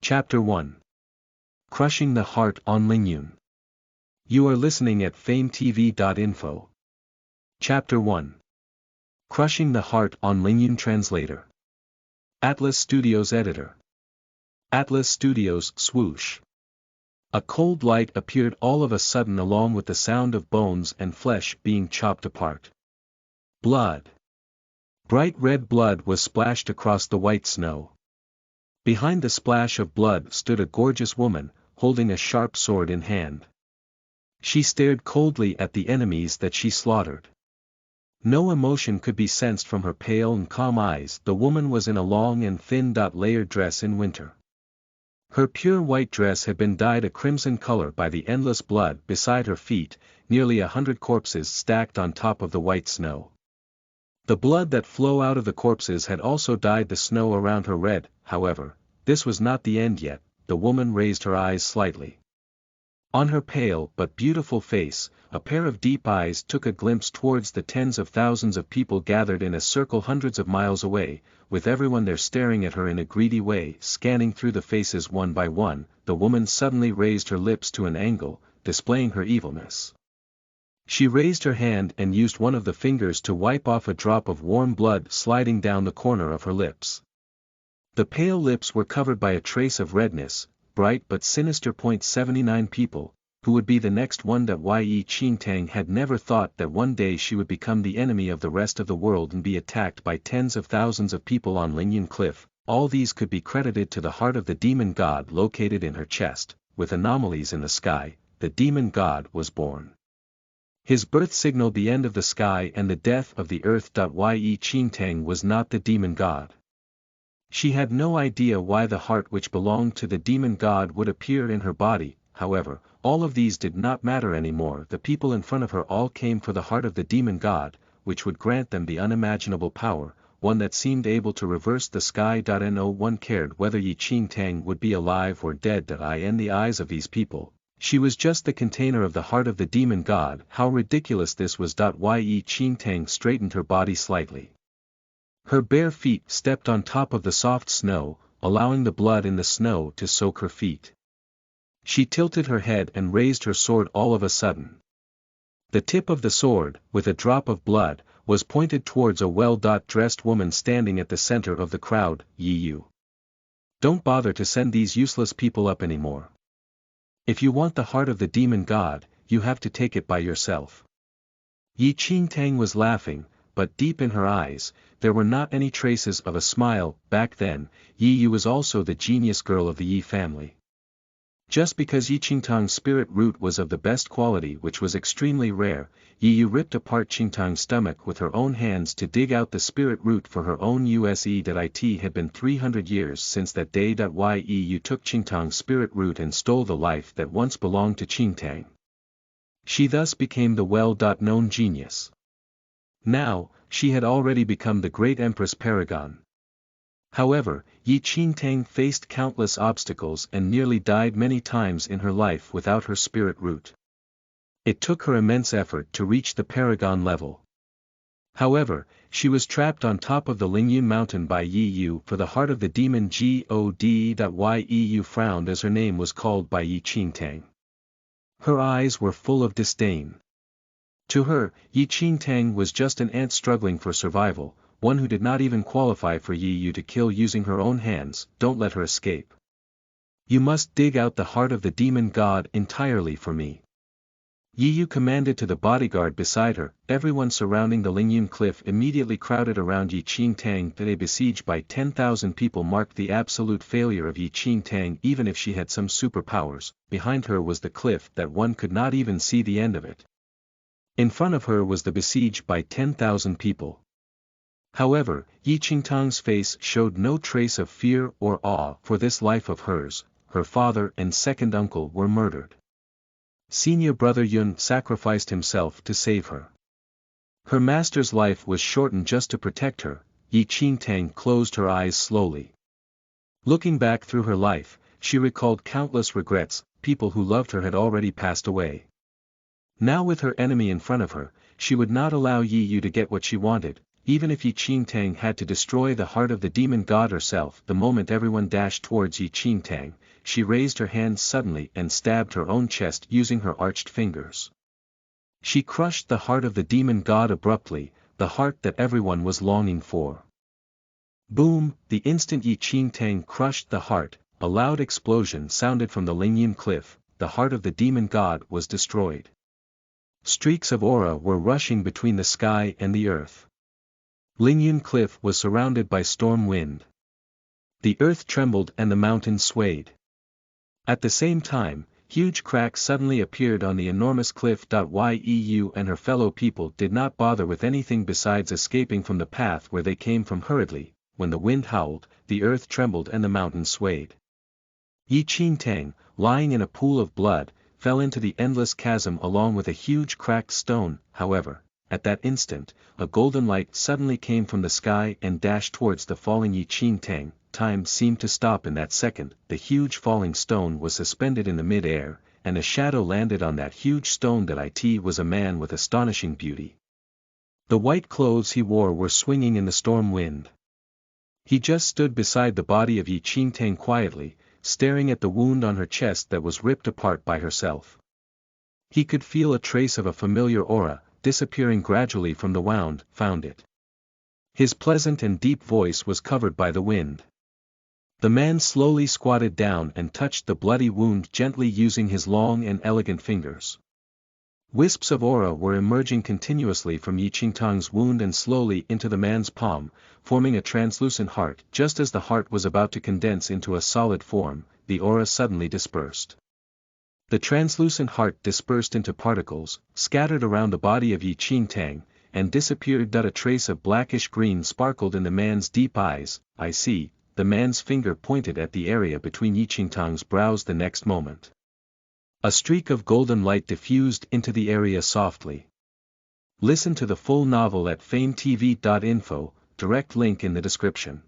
Chapter 1. Crushing the Heart on Lingyun. You are listening at FameTV.info. Chapter 1. Crushing the Heart on Lingyun. Translator. Atlas Studios Editor. Atlas Studios. Swoosh. A cold light appeared all of a sudden along with the sound of bones and flesh being chopped apart. Blood. Bright red blood was splashed across the white snow. Behind the splash of blood stood a gorgeous woman, holding a sharp sword in hand. She stared coldly at the enemies that she slaughtered. No emotion could be sensed from her pale and calm eyes. The woman was in a long and thin layered dress in winter. Her pure white dress had been dyed a crimson color by the endless blood. Beside her feet, nearly 100 corpses stacked on top of the white snow. The blood that flowed out of the corpses had also dyed the snow around her red. However, this was not the end yet. The woman raised her eyes slightly. On her pale but beautiful face, a pair of deep eyes took a glimpse towards the tens of thousands of people gathered in a circle hundreds of miles away, with everyone there staring at her in a greedy way. Scanning through the faces one by one, the woman suddenly raised her lips to an angle, displaying her evilness. She raised her hand and used one of the fingers to wipe off a drop of warm blood sliding down the corner of her lips. The pale lips were covered by a trace of redness, bright but sinister. 79 people, who would be the next one? Yi Qingtang had never thought that one day she would become the enemy of the rest of the world and be attacked by tens of thousands of people on Lingyun Cliff. All these could be credited to the heart of the demon god located in her chest. With anomalies in the sky, the demon god was born. His birth signaled the end of the sky and the death of the earth. Yi Qingtang was not the demon god. She had no idea why the heart which belonged to the demon god would appear in her body. However, all of these did not matter anymore. The people in front of her all came for the heart of the demon god, which would grant them the unimaginable power, one that seemed able to reverse the sky. No one cared whether Yi Qingtang would be alive or dead. In the eyes of these people, she was just the container of the heart of the demon god. How ridiculous this was. Yi Qingtang straightened her body slightly. Her bare feet stepped on top of the soft snow, allowing the blood in the snow to soak her feet. She tilted her head and raised her sword all of a sudden. The tip of the sword, with a drop of blood, was pointed towards a well-dressed woman standing at the center of the crowd. You don't bother to send these useless people up anymore. If you want the heart of the demon god, you have to take it by yourself. Yi Qingtang was laughing, but deep in her eyes, there were not any traces of a smile. Back then, Yi Yu was also the genius girl of the Yi family. Just because Yi Qingtang's spirit root was of the best quality, which was extremely rare, Yi Yu ripped apart Qingtang's stomach with her own hands to dig out the spirit root for her own use. It had been 300 years since that day. Yi Yu took Qingtang's spirit root and stole the life that once belonged to Qingtang. She thus became the well-known genius. Now, she had already become the great Empress Paragon. However, Yi Qingtang faced countless obstacles and nearly died many times in her life without her spirit root. It took her immense effort to reach the Paragon level. However, she was trapped on top of the Lingyun mountain by Yi Yu for the heart of the demon god. Yi Yu frowned as her name was called by Yi Qingtang. Her eyes were full of disdain. To her, Yi Qingtang was just an ant struggling for survival, one who did not even qualify for Yi Yu to kill using her own hands. Don't let her escape. You must dig out the heart of the demon god entirely for me. Yi Yu commanded to the bodyguard beside her. Everyone surrounding the Lingyun cliff immediately crowded around Yi Qingtang. A besieged by 10,000 people marked the absolute failure of Yi Qingtang. Even if she had some superpowers, behind her was the cliff that one could not even see the end of it. In front of her was the besieged by 10,000 people. However, Yi Qingtang's face showed no trace of fear or awe. For this life of hers, her father and second uncle were murdered. Senior brother Yun sacrificed himself to save her. Her master's life was shortened just to protect her. Yi Qingtang closed her eyes slowly. Looking back through her life, she recalled countless regrets. People who loved her had already passed away. Now with her enemy in front of her, she would not allow Yi Yu to get what she wanted. even if Yi Qingtang had to destroy the heart of the demon god herself. The moment everyone dashed towards Yi Qingtang, she raised her hand suddenly and stabbed her own chest using her arched fingers. She crushed the heart of the demon god abruptly, the heart that everyone was longing for. Boom! The instant Yi Qingtang crushed the heart, a loud explosion sounded from the Lingyun cliff. The heart of the demon god was destroyed. Streaks of aura were rushing between the sky and the earth. Lingyun cliff was surrounded by storm wind. The earth trembled and the mountains swayed. At the same time, huge cracks suddenly appeared on the enormous cliff. Yu and her fellow people did not bother with anything besides escaping from the path where they came from hurriedly. When the wind howled, the earth trembled and the mountains swayed. Yi Qingtang, lying in a pool of blood, fell into the endless chasm along with a huge cracked stone. However, at that instant, a golden light suddenly came from the sky and dashed towards the falling Yi Qingtang. Time seemed to stop in that second. The huge falling stone was suspended in the mid-air, and a shadow landed on that huge stone. It was a man with astonishing beauty. The white clothes he wore were swinging in the storm wind. He just stood beside the body of Yi Qingtang quietly, staring at the wound on her chest that was ripped apart by herself. He could feel a trace of a familiar aura, disappearing gradually from the wound. Found it. His pleasant and deep voice was covered by the wind. The man slowly squatted down and touched the bloody wound gently using his long and elegant fingers. Wisps of aura were emerging continuously from Yi Qingtang's wound and slowly into the man's palm, forming a translucent heart. Just as the heart was about to condense into a solid form, the aura suddenly dispersed. The translucent heart dispersed into particles, scattered around the body of Yi Qingtang, and disappeared. A trace of blackish green sparkled in the man's deep eyes. I see. The man's finger pointed at the area between Yi Qingtang's brows. The next moment, a streak of golden light diffused into the area softly. Listen to the full novel at FameTV.info, direct link in the description.